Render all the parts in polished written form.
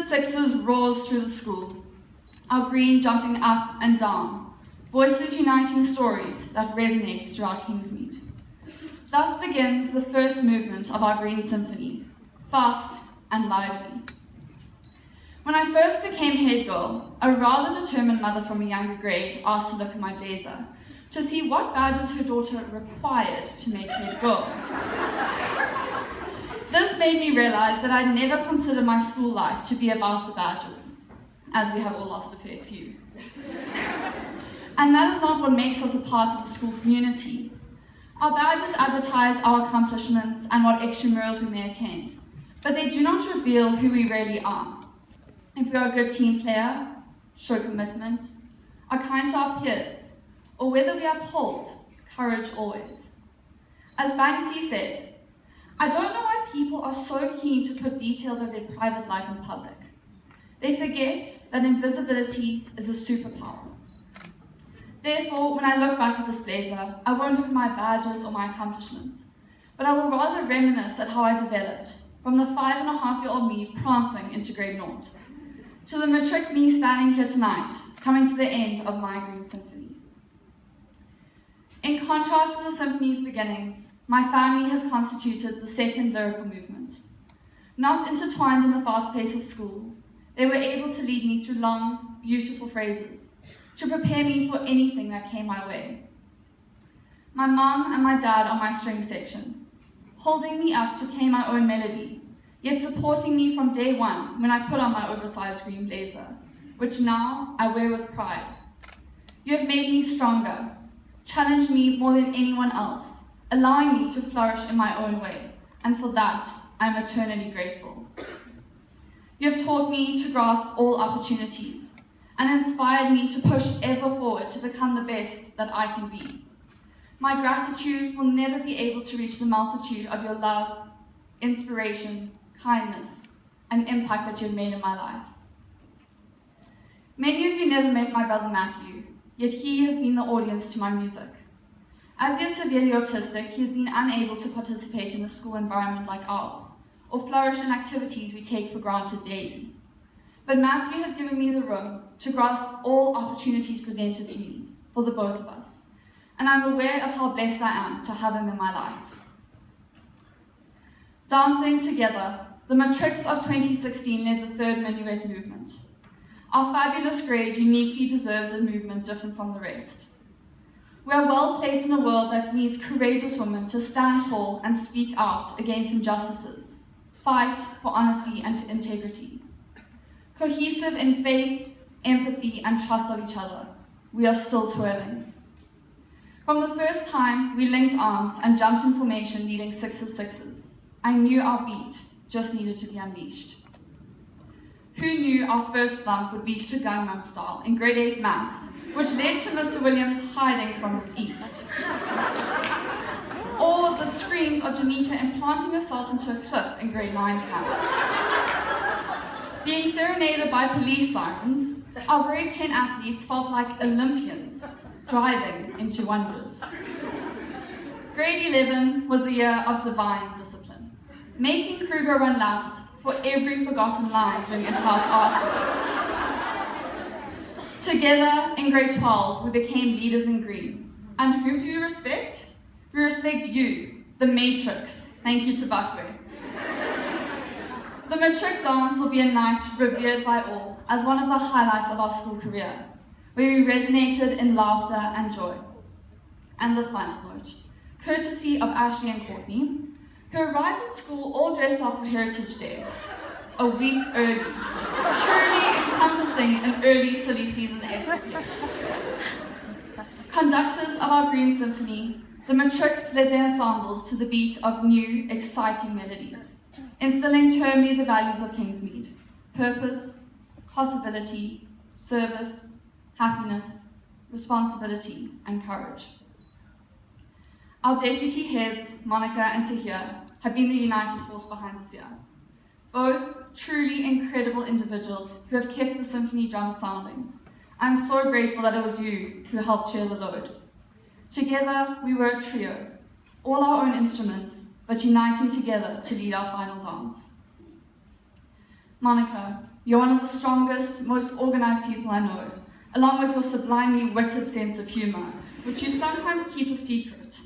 Sixes roars through the school, our green jumping up and down, voices uniting stories that resonate throughout Kingsmead. Thus begins the first movement of our Green Symphony, fast and lively. When I first became head girl, a rather determined mother from a younger grade asked to look at my blazer to see what badges her daughter required to make head girl. This made me realize that I'd never considered my school life to be about the badges, as we have all lost a fair few. And that is not what makes us a part of the school community. Our badges advertise our accomplishments and what extramurals we may attend, but they do not reveal who we really are. If we are a good team player, show commitment, are kind to our peers, or whether we uphold courage always. As Banksy said, I don't know why people are so keen to put details of their private life in public. They forget that invisibility is a superpower. Therefore, when I look back at this blazer, I won't look at my badges or my accomplishments, but I will rather reminisce at how I developed, from the 5.5-year-old me prancing into grade 0, to the matric me standing here tonight, coming to the end of my Green Symphony. In contrast to the symphony's beginnings, my family has constituted the second lyrical movement. Not intertwined in the fast pace of school, they were able to lead me through long, beautiful phrases, to prepare me for anything that came my way. My mum and my dad are my string section, holding me up to play my own melody, yet supporting me from day one when I put on my oversized green blazer, which now I wear with pride. You have made me stronger, challenged me more than anyone else, allowing me to flourish in my own way, and for that, I am eternally grateful. You have taught me to grasp all opportunities, and inspired me to push ever forward to become the best that I can be. My gratitude will never be able to reach the multitude of your love, inspiration, kindness, and impact that you've made in my life. Many of you never met my brother Matthew, yet he has been the audience to my music. As yet severely autistic, he has been unable to participate in a school environment like ours, or flourish in activities we take for granted daily. But Matthew has given me the room to grasp all opportunities presented to me, for the both of us, and I'm aware of how blessed I am to have him in my life. Dancing together, the matrics of 2016 led the third minuet movement. Our fabulous grade uniquely deserves a movement different from the rest. We are well placed in a world that needs courageous women to stand tall and speak out against injustices, fight for honesty and integrity. Cohesive in faith, empathy, and trust of each other, we are still twirling. From the first time we linked arms and jumped in formation leading 6s, I knew our beat just needed to be unleashed. Who knew our first thump would beat to Gangnam Style in grade 8 maths, which led to Mr. Williams hiding from his east? Or the screams of Janika implanting herself into a clip in grade 9 campus. Being serenaded by police sirens, our grade 10 athletes felt like Olympians driving into wonders. Grade 11 was the year of divine discipline, making Kruger run laps for every forgotten line during in-house arts week. Together in grade 12, we became leaders in green. And whom do we respect? We respect you, the Matrix. Thank you to Bakwe. The matric dance will be a night revered by all as one of the highlights of our school career, where we resonated in laughter and joy. And the final note, courtesy of Ashley and Courtney, who arrived at school all dressed up for Heritage Day, a week early, truly encompassing an early silly season escapade. Conductors of our Green Symphony, the matrics led their ensembles to the beat of new, exciting melodies, instilling firmly the values of Kingsmead: purpose, possibility, service, happiness, responsibility, and courage. Our deputy heads, Monica and Tahir, have been the united force behind this year. Both truly incredible individuals who have kept the symphony drum sounding. I'm so grateful that it was you who helped share the load. Together, we were a trio, all our own instruments, but uniting together to lead our final dance. Monica, you're one of the strongest, most organised people I know, along with your sublimely wicked sense of humour, which you sometimes keep a secret.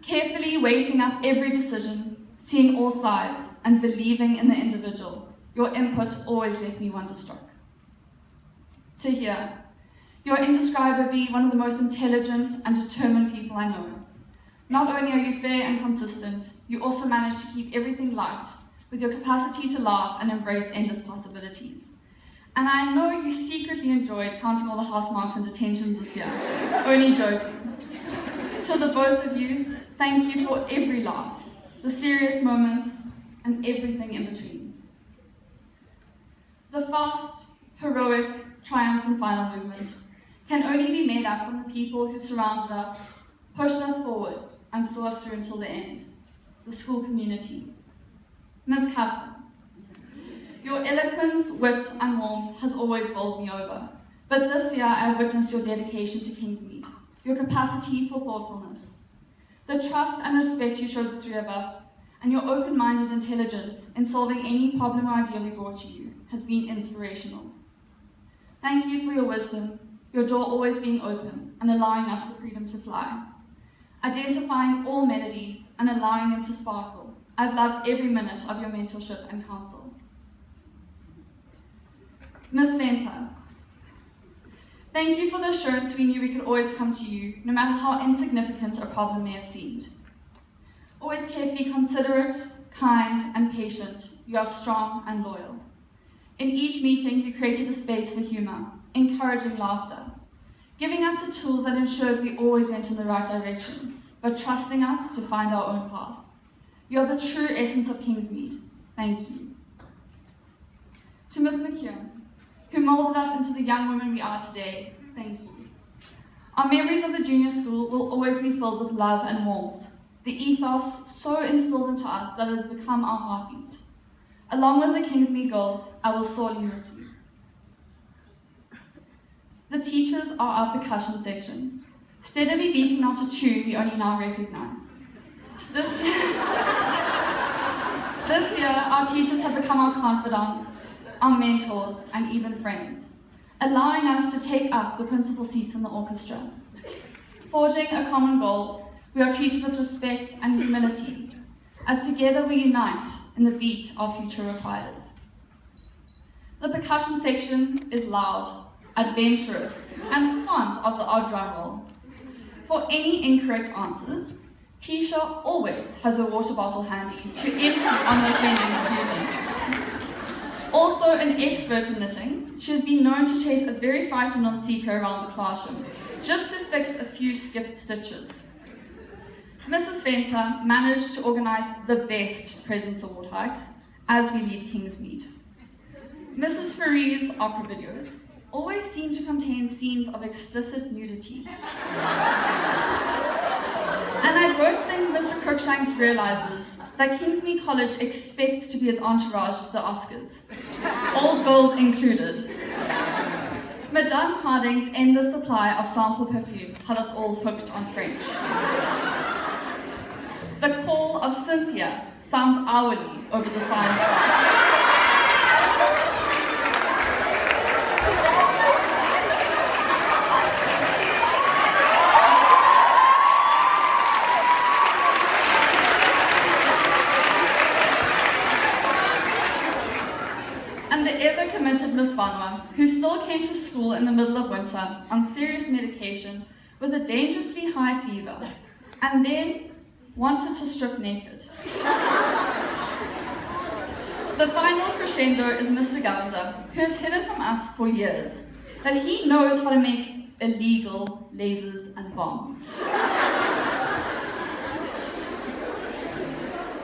Carefully weighting up every decision, seeing all sides, and believing in the individual, your input always left me wonderstruck. Tahir, you're indescribably one of the most intelligent and determined people I know. Not only are you fair and consistent, you also manage to keep everything light, with your capacity to laugh and embrace endless possibilities. And I know you secretly enjoyed counting all the house marks and detentions this year. Only joking. To the both of you, thank you for every laugh, the serious moments, and everything in between. The fast, heroic, triumphant final movement can only be made up from the people who surrounded us, pushed us forward, and saw us through until the end, the school community. Ms. Kaplan, your eloquence, wit, and warmth has always bowled me over, but this year I have witnessed your dedication to Kingsmead, your capacity for thoughtfulness, the trust and respect you showed the three of us, and your open-minded intelligence in solving any problem or idea we brought to you has been inspirational. Thank you for your wisdom, your door always being open and allowing us the freedom to fly. Identifying all melodies and allowing them to sparkle. I've loved every minute of your mentorship and counsel. Ms. Venter, thank you for the assurance we knew we could always come to you, no matter how insignificant a problem may have seemed. Always carefully considerate, kind, and patient, you are strong and loyal. In each meeting, you created a space for humour, encouraging laughter, giving us the tools that ensured we always went in the right direction, but trusting us to find our own path. You are the true essence of Kingsmead. Thank you. To Ms. McKeown, who moulded us into the young women we are today, thank you. Our memories of the junior school will always be filled with love and warmth, the ethos so instilled into us that it has become our heartbeat. Along with the Kingsmead girls, I will sorely miss you. The teachers are our percussion section, steadily beating out a tune we only now recognise. This year, our teachers have become our confidants, our mentors, and even friends, allowing us to take up the principal seats in the orchestra. Forging a common goal, we are treated with respect and humility, as together we unite in the beat our future requires. The percussion section is loud, adventurous, and fond of the odd drum roll. For any incorrect answers, Tisha always has a water bottle handy to empty on the offending students. Also an expert in knitting, she has been known to chase a very frightened non-seeker around the classroom, just to fix a few skipped stitches. Mrs. Venter managed to organise the best Presents Award hikes as we leave Kingsmead. Mrs. Farie's opera videos always seem to contain scenes of explicit nudity. And I don't think Mr. Cruikshanks realises that Kingsmead College expects to be his entourage to the Oscars, old girls included. Madame Harding's endless supply of sample perfumes had us all hooked on French. The call of Cynthia sounds hourly over the science bar. And the ever-committed Miss Banwa, who still came to school in the middle of winter on serious medication with a dangerously high fever, and then wanted to strip naked. The final crescendo is Mr. Govender, who has hidden from us for years that he knows how to make illegal lasers and bombs.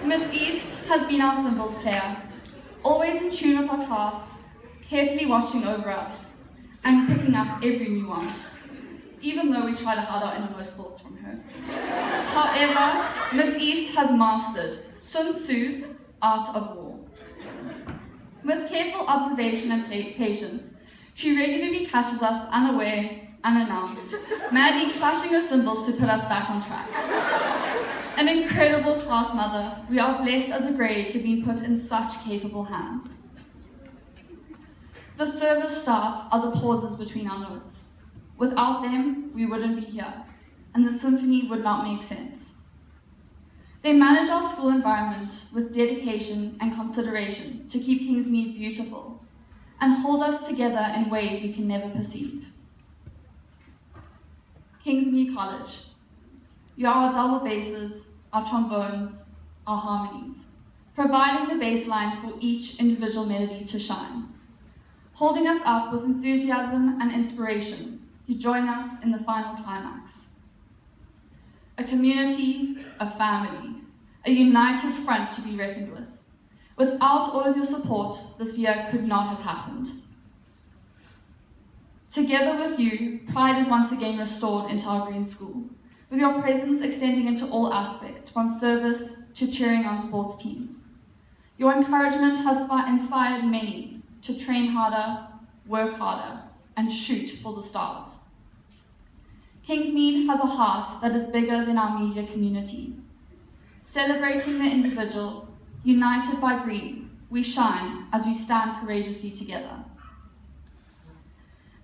Miss East has been our cymbals player, always in tune with our class, carefully watching over us, and picking up every nuance, even though we try to hide our innermost thoughts from her. However, Miss East has mastered Sun Tzu's art of war. With careful observation and patience, she regularly catches us unaware, unannounced, madly clashing her cymbals to put us back on track. An incredible class mother, we are blessed as a grade to be put in such capable hands. The service staff are the pauses between our notes. Without them, we wouldn't be here, and the symphony would not make sense. They manage our school environment with dedication and consideration to keep Kingsmead beautiful and hold us together in ways we can never perceive. Kingsmead College. You are our double basses, our trombones, our harmonies, providing the bass line for each individual melody to shine. Holding us up with enthusiasm and inspiration, you join us in the final climax. A community, a family, a united front to be reckoned with. Without all of your support, this year could not have happened. Together with you, pride is once again restored into our green school, with your presence extending into all aspects, from service to cheering on sports teams. Your encouragement has inspired many to train harder, work harder, and shoot for the stars. Kingsmead has a heart that is bigger than our media community. Celebrating the individual, united by green, we shine as we stand courageously together.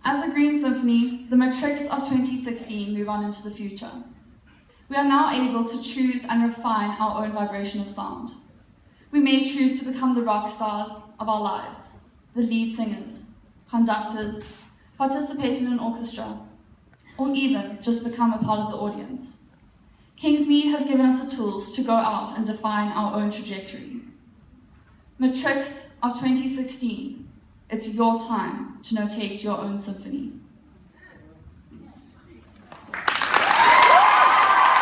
As a Green Symphony, the matrics of 2016 move on into the future. We are now able to choose and refine our own vibration of sound. We may choose to become the rock stars of our lives, the lead singers, conductors, participate in an orchestra, or even just become a part of the audience. Kingsmead has given us the tools to go out and define our own trajectory. Matrix of 2016, it's your time to notate your own symphony.